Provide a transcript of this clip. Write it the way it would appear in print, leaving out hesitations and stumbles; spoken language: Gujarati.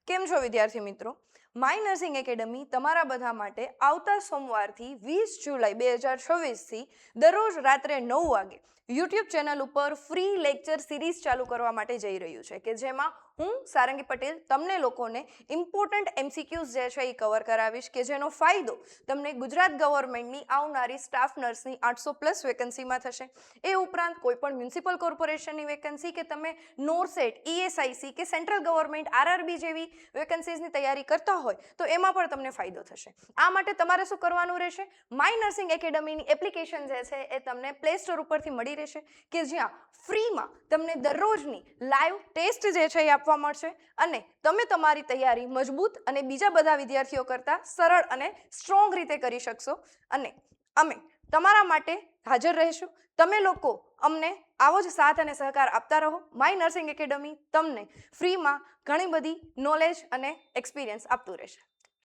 કેમ છો વિદ્યાર્થી મિત્રો? માય નર્સિંગ એકેડમી તમારા બધા માટે આવતા સોમવારથી 20 જુલાઈ 2026થી દરરોજ રાત્રે 9 વાગે યુટ્યુબ ચેનલ ઉપર ફ્રી લેક્ચર સિરીઝ ચાલુ કરવા માટે જઈ રહ્યું છે કે જેમાં હું સારંગી પટેલ તમને લોકોને ઇમ્પોર્ટન્ટ એમસીક્યુઝ જે છે એ કવર કરાવીશ કે જેનો ફાયદો તમને ગુજરાત ગવર્મેન્ટની આવનારી સ્ટાફ નર્સની 800+ વેકન્સીમાં થશે. એ ઉપરાંત કોઈપણ મ્યુનિસિપલ કોર્પોરેશનની વેકન્સી કે તમે નોરસેટ, ઈએસઆઈસી કે સેન્ટ્રલ ગવર્મેન્ટ આરઆરબી જેવી વેકન્સીઝની તૈયારી કરતા હોય તો એમાં પણ તમને ફાયદો થશે. આ માટે તમારે શું કરવાનું રહેશે? માય નર્સિંગ એકેડમીની એપ્લિકેશન જે છે એ તમને પ્લે સ્ટોર ઉપરથી મળી રહેશે કે જ્યાં ફ્રીમાં તમને દરરોજની લાઈવ ટેસ્ટ જે છે એ આપવા મળશે અને તમે તમારી તૈયારી મજબૂત અને બીજા બધા વિદ્યાર્થીઓ કરતાં સરળ અને સ્ટ્રોંગ રીતે કરી શકશો અને અમે તમારા માટે હાજર રહીશું. તમે લોકો અમને આવો જ સાથ અને સહકાર આપતા રહો. માય નર્સિંગ એકેડમી તમને ફ્રીમાં ઘણી બધી નોલેજ અને એક્સપિરિયન્સ આપતું રહેશે.